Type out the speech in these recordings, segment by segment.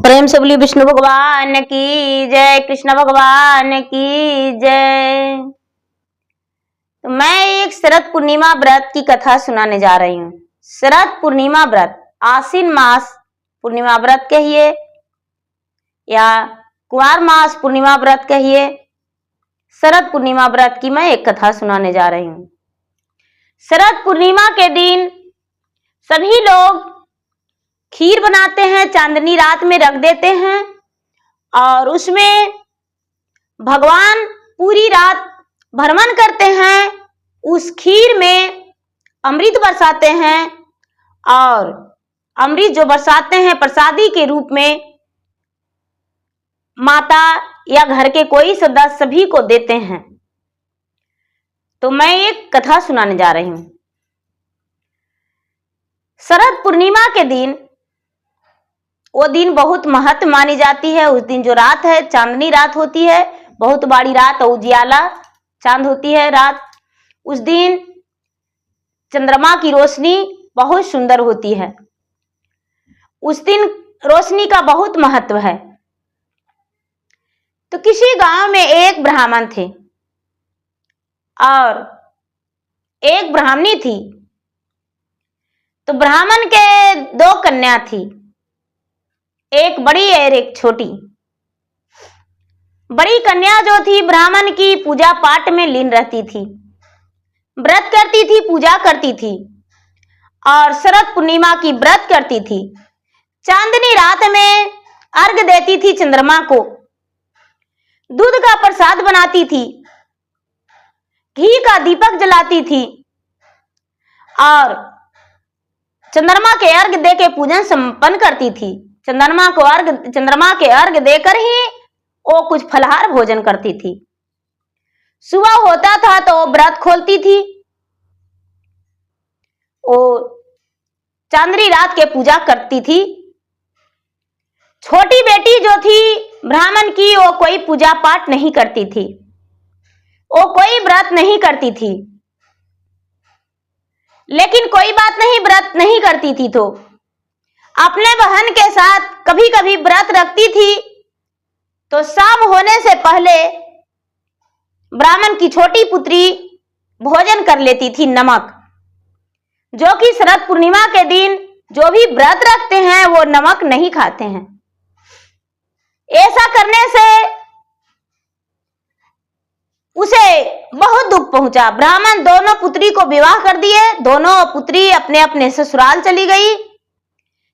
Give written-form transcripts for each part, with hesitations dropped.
प्रेम से बोलिए विष्णु भगवान की जय, कृष्ण भगवान की जय। तो मैं एक शरद पूर्णिमा व्रत की कथा सुनाने जा रही हूँ। शरद पूर्णिमा व्रत, आश्विन मास पूर्णिमा व्रत कहिए या कुंवार मास पूर्णिमा व्रत कहिए, शरद पूर्णिमा व्रत की मैं एक कथा सुनाने जा रही हूँ। शरद पूर्णिमा के दिन सभी लोग खीर बनाते हैं, चांदनी रात में रख देते हैं और उसमें भगवान पूरी रात भ्रमण करते हैं। उस खीर में अमृत बरसाते हैं और अमृत जो बरसाते हैं प्रसादी के रूप में माता या घर के कोई सदस्य सभी को देते हैं। तो मैं एक कथा सुनाने जा रही हूँ। शरद पूर्णिमा के दिन, वो दिन बहुत महत्व मानी जाती है। उस दिन जो रात है चांदनी रात होती है, बहुत बड़ी रात, उजियाला चांद होती है रात। उस दिन चंद्रमा की रोशनी बहुत सुंदर होती है। उस दिन रोशनी का बहुत महत्व है। तो किसी गांव में एक ब्राह्मण थे और एक ब्राह्मणी थी। तो ब्राह्मण के दो कन्या थी, एक बड़ी और एक छोटी। बड़ी कन्या जो थी ब्राह्मण की पूजा पाठ में लीन रहती थी, व्रत करती थी, पूजा करती थी और शरद पूर्णिमा की व्रत करती थी। चांदनी रात में अर्घ देती थी चंद्रमा को, दूध का प्रसाद बनाती थी, घी का दीपक जलाती थी और चंद्रमा के अर्घ दे के पूजन संपन्न करती थी। चंद्रमा के अर्घ देकर ही वो कुछ फलाहार भोजन करती थी। सुबह होता था तो वो व्रत खोलती थी। वो चांदनी रात के पूजा करती थी। छोटी बेटी जो थी ब्राह्मण की, वो कोई पूजा पाठ नहीं करती थी, वो कोई व्रत नहीं करती थी। लेकिन कोई बात नहीं, व्रत नहीं करती थी तो अपने बहन के साथ कभी कभी व्रत रखती थी। तो शाम होने से पहले ब्राह्मण की छोटी पुत्री भोजन कर लेती थी नमक, जो कि शरद पूर्णिमा के दिन जो भी व्रत रखते हैं वो नमक नहीं खाते हैं। ऐसा करने से उसे बहुत दुख पहुंचा। ब्राह्मण दोनों पुत्री को विवाह कर दिए। दोनों पुत्री अपने अपने ससुराल चली गई।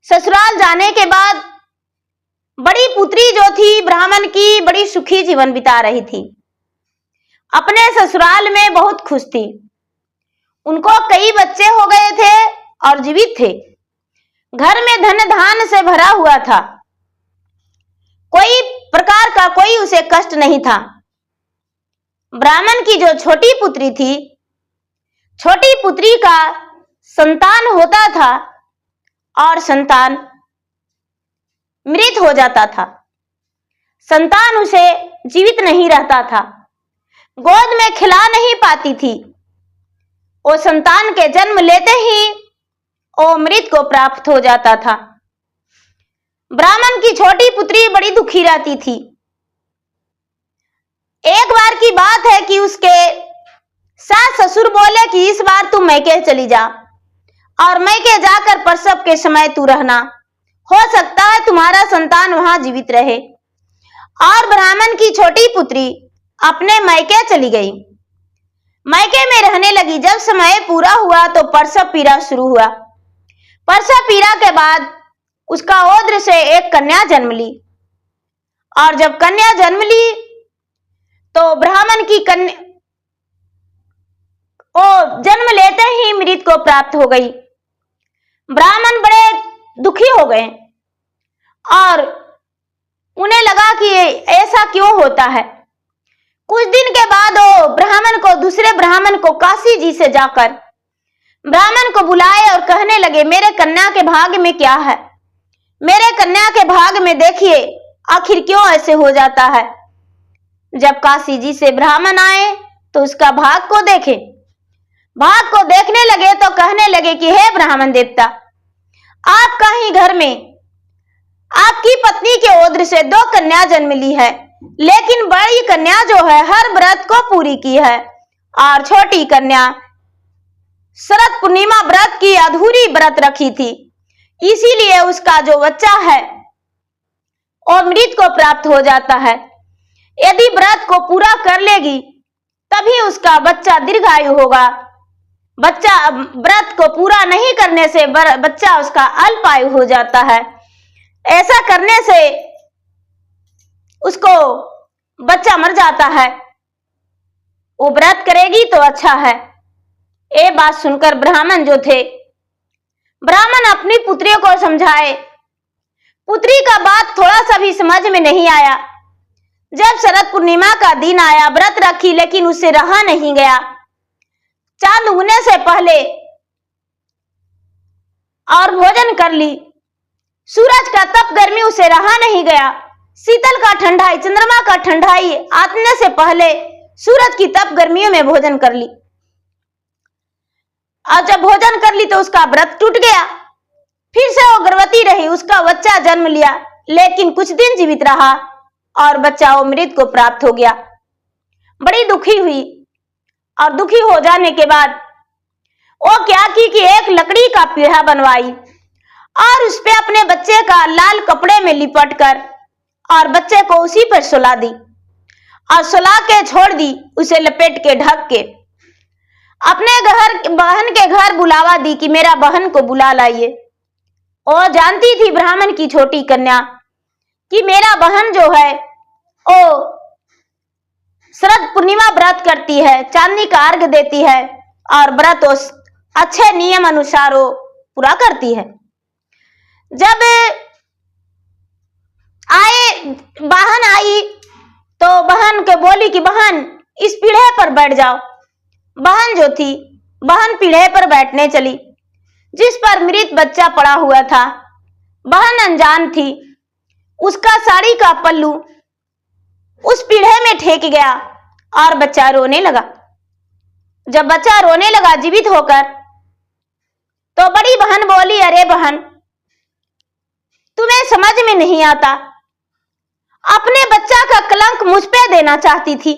ससुराल जाने के बाद बड़ी पुत्री जो थी ब्राह्मण की बड़ी सुखी जीवन बिता रही थी, अपने ससुराल में बहुत खुश थी। उनको कई बच्चे हो गए थे और जीवित थे। घर में धन धान से भरा हुआ था, कोई प्रकार का कोई उसे कष्ट नहीं था। ब्राह्मण की जो छोटी पुत्री थी, छोटी पुत्री का संतान होता था और संतान मृत हो जाता था। संतान उसे जीवित नहीं रहता था, गोद में खिला नहीं पाती थी। वो संतान के जन्म लेते ही वो मृत को प्राप्त हो जाता था। ब्राह्मण की छोटी पुत्री बड़ी दुखी रहती थी। एक बार की बात है कि उसके सास ससुर बोले कि इस बार तू मैके चली जा और मैके जाकर प्रसव के समय तू रहना, हो सकता है तुम्हारा संतान वहां जीवित रहे। और ब्राह्मण की छोटी पुत्री अपने मैके चली गई, मैके में रहने लगी। जब समय पूरा हुआ तो प्रसव पीड़ा शुरू हुआ। प्रसव पीड़ा के बाद उसका औद्र से एक कन्या जन्म ली और जब कन्या जन्म ली तो ब्राह्मण की कन्या वो जन्म लेते ही मृत को प्राप्त हो गई। ब्राह्मण बड़े दुखी हो गए और उन्हें लगा कि ऐसा क्यों होता है। कुछ दिन के बाद वो ब्राह्मण को दूसरे ब्राह्मण को काशी जी से जाकर ब्राह्मण को बुलाए और कहने लगे, मेरे कन्या के भाग्य में क्या है, मेरे कन्या के भाग्य में देखिए आखिर क्यों ऐसे हो जाता है। जब काशी जी से ब्राह्मण आए तो उसका भाग को देखे, भाग को देखने लगे तो कहने लगे कि हे ब्राह्मण देवता, आपका ही घर में आपकी पत्नी के ओद्र से 2 कन्या जन्म ली है, लेकिन बड़ी कन्या जो है हर व्रत को पूरी की है और छोटी कन्या शरद पूर्णिमा व्रत की अधूरी व्रत रखी थी। इसीलिए उसका जो बच्चा है वो मृत को प्राप्त हो जाता है। यदि व्रत को पूरा कर लेगी तभी उसका बच्चा दीर्घायु होगा। बच्चा व्रत को पूरा नहीं करने से बच्चा उसका अल्पायु हो जाता है। ऐसा करने से उसको बच्चा मर जाता है। वो व्रत करेगी तो अच्छा है। ये बात सुनकर ब्राह्मण जो थे, ब्राह्मण अपनी पुत्रियों को समझाए। पुत्री का बात थोड़ा सा भी समझ में नहीं आया। जब शरद पूर्णिमा का दिन आया, व्रत रखी लेकिन उससे रहा नहीं गया। चांद उगने से पहले और भोजन कर ली। सूरज का तप गर्मी उसे रहा नहीं गया। शीतल का ठंडाई, चंद्रमा का ठंडाई आने से पहले सूरज की तप गर्मियों में भोजन कर ली। और जब भोजन कर ली तो उसका व्रत टूट गया। फिर से वो गर्भवती रही, उसका बच्चा जन्म लिया, लेकिन कुछ दिन जीवित रहा और बच्चा वो मृत को प्राप्त हो गया। बड़ी दुखी हुई और दुखी हो जाने के बाद वो क्या की कि एक लकड़ी का पीढ़ा बनवाई और उस पे अपने बच्चे का लाल कपड़े में लिपट कर और बच्चे को उसी पर सुला दी और सुला के छोड़ दी, उसे लपेट के ढक के। अपने बहन के घर बुलावा दी कि मेरा बहन को बुला लाइए। वो जानती थी ब्राह्मण की छोटी कन्या कि मेरा बहन जो है वो शरद पूर्णिमा व्रत करती है, चांदनी का अर्घ देती है और व्रत अच्छे नियम अनुसार वो पूरा करती है। जब बहन आई तो बहन को बोली कि बहन इस पीढ़े पर बैठ जाओ। बहन जो थी, बहन पीढ़े पर बैठने चली जिस पर मृत बच्चा पड़ा हुआ था। बहन अनजान थी, उसका साड़ी का पल्लू उस पीढ़े में ठेक गया और बच्चा रोने लगा। जब बच्चा रोने लगा जीवित होकर, तो बड़ी बहन बोली, अरे बहन तुम्हें समझ में नहीं आता, अपने बच्चा का कलंक मुझ पे देना चाहती थी।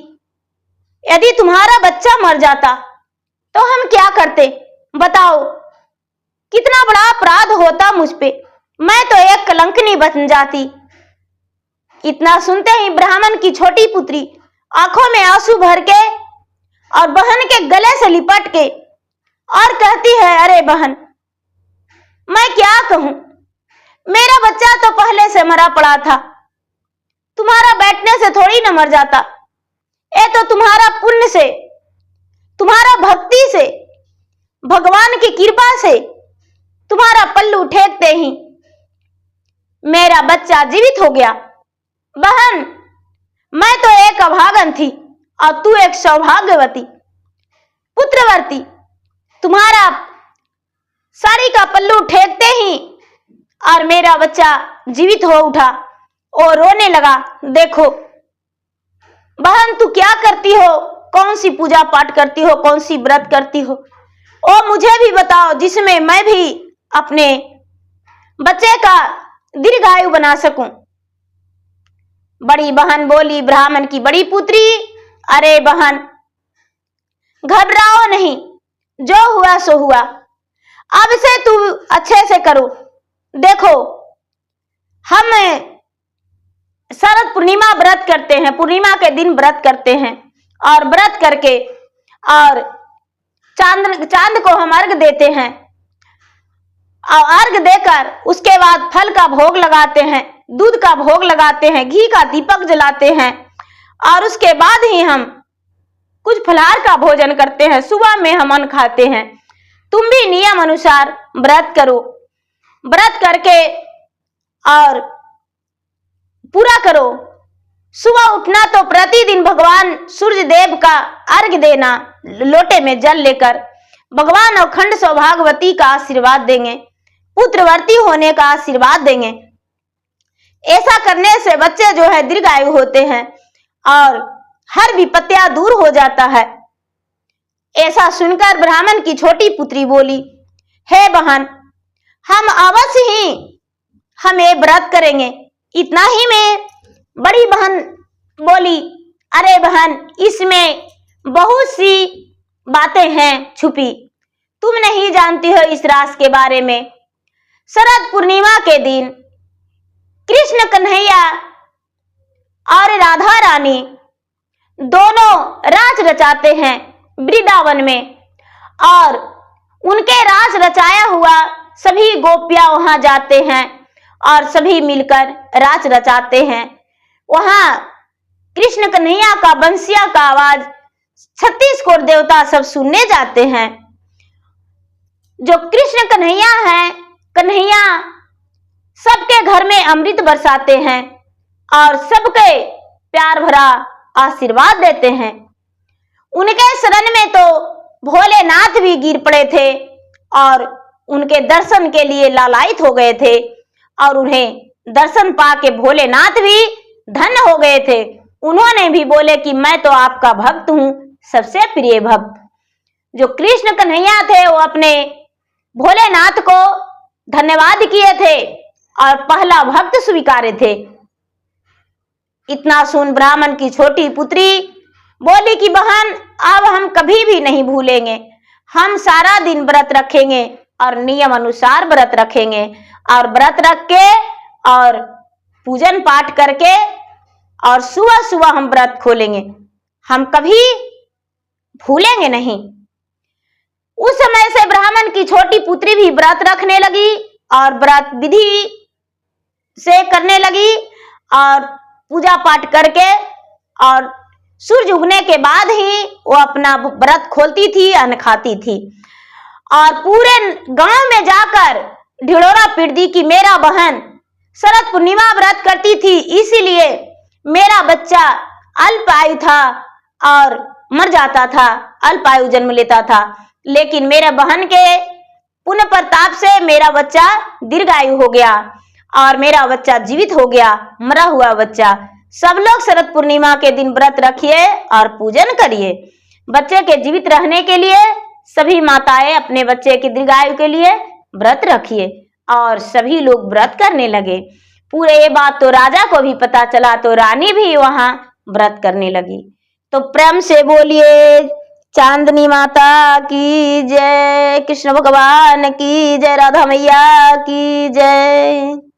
यदि तुम्हारा बच्चा मर जाता तो हम क्या करते बताओ, कितना बड़ा अपराध होता मुझ पे, मैं तो एक कलंकनी बन जाती। इतना सुनते ही ब्राह्मण की छोटी पुत्री आंखों में आंसू भर के और बहन के गले से लिपट के और कहती है, अरे बहन मैं क्या कहूं, मेरा बच्चा तो पहले से मरा पड़ा था, तुम्हारा बैठने से थोड़ी न मर जाता। ये तो तुम्हारा पुण्य से, तुम्हारा भक्ति से, भगवान की कृपा से तुम्हारा पल्लू ठेकते ही मेरा बच्चा जीवित हो गया। बहन मैं तो एक अभागन थी और तू एक सौभाग्यवती पुत्रवती। तुम्हारा साड़ी का पल्लू ठेकते ही और मेरा बच्चा जीवित हो उठा और रोने लगा। देखो बहन तू क्या करती हो, कौन सी पूजा पाठ करती हो, कौन सी व्रत करती हो, ओ मुझे भी बताओ जिसमें मैं भी अपने बच्चे का दीर्घायु बना सकूं। बड़ी बहन बोली ब्राह्मण की बड़ी पुत्री, अरे बहन घबराओ नहीं, जो हुआ सो हुआ, अब से तू अच्छे से करो। देखो हम शरद पूर्णिमा व्रत करते हैं, पूर्णिमा के दिन व्रत करते हैं और व्रत करके और चांद को हम अर्घ देते हैं और अर्घ देकर उसके बाद फल का भोग लगाते हैं, दूध का भोग लगाते हैं, घी का दीपक जलाते हैं और उसके बाद ही हम कुछ फलाहार का भोजन करते हैं। सुबह में हम अन्न खाते हैं। तुम भी नियम अनुसार व्रत करो, व्रत करके और पूरा करो। सुबह उठना तो प्रतिदिन भगवान सूर्य देव का अर्घ देना, लोटे में जल लेकर भगवान अखंड सौभाग्यवती का आशीर्वाद देंगे, पुत्रवर्ती होने का आशीर्वाद देंगे। ऐसा करने से बच्चे जो है दीर्घायु होते हैं और हर विपत्तियां दूर हो जाता है। ऐसा सुनकर ब्राह्मण की छोटी पुत्री बोली, हे बहन हम अवश्य ही हम ये व्रत करेंगे, इतना ही में बड़ी बहन बोली, अरे बहन, इसमें बहुत सी बातें हैं छुपी, तुम नहीं जानती हो इस रास के बारे में। शरद पूर्णिमा के दिन कृष्ण कन्हैया और राधा रानी दोनों राज रचाते हैं वृंदावन में, और उनके राज रचाया हुआ सभी गोपियां वहां जाते हैं और सभी मिलकर राज रचाते हैं। वहां कृष्ण कन्हैया का बंसिया का आवाज 36 करोड़ देवता सब सुनने जाते हैं। जो कृष्ण कन्हैया हैं, कन्हैया सबके घर में अमृत बरसाते हैं और सबके प्यार भरा आशीर्वाद देते हैं। उनके शरण में तो भोलेनाथ भी गिर पड़े थे और उनके दर्शन के लिए लालायित हो गए थे, और उन्हें दर्शन पाके भोलेनाथ भी धन्य हो गए थे। उन्होंने भी बोले कि मैं तो आपका भक्त हूं, सबसे प्रिय भक्त। जो कृष्ण कन्हैया थे वो अपने भोलेनाथ को धन्यवाद किए थे और पहला भक्त स्वीकारे थे। इतना सुन ब्राह्मण की छोटी पुत्री बोली कि बहन, अब हम कभी भी नहीं भूलेंगे, हम सारा दिन व्रत रखेंगे और नियम अनुसार व्रत रखेंगे, और व्रत रख के और पूजन पाठ करके और सुबह सुबह हम व्रत खोलेंगे, हम कभी भूलेंगे नहीं। उस समय से ब्राह्मण की छोटी पुत्री भी व्रत रखने लगी और व्रत विधि से करने लगी और पूजा पाठ करके, और सूर्य उगने के बाद ही वो अपना व्रत खोलती थी, अन्न खाती थी, और पूरे गांव में जाकर ढिढोरा पीट दी कि मेरा बहन शरद पूर्णिमा व्रत करती थी, इसीलिए मेरा बच्चा अल्पायु था और मर जाता था, अल्पायु जन्म लेता था, लेकिन मेरे बहन के पुण्य प्रताप से मेरा बच्चा दीर्घायु हो गया और मेरा बच्चा जीवित हो गया, मरा हुआ बच्चा। सब लोग शरद पूर्णिमा के दिन व्रत रखिए और पूजन करिए। बच्चे के जीवित रहने के लिए सभी माताएं अपने बच्चे की दीर्घायु के लिए व्रत रखिए, और सभी लोग व्रत करने लगे। पूरे ये बात तो राजा को भी पता चला, तो रानी भी वहां व्रत करने लगी। तो प्रेम से बोलिए चांदनी माता की जय, कृष्ण भगवान की जय, राधा मैया की जय।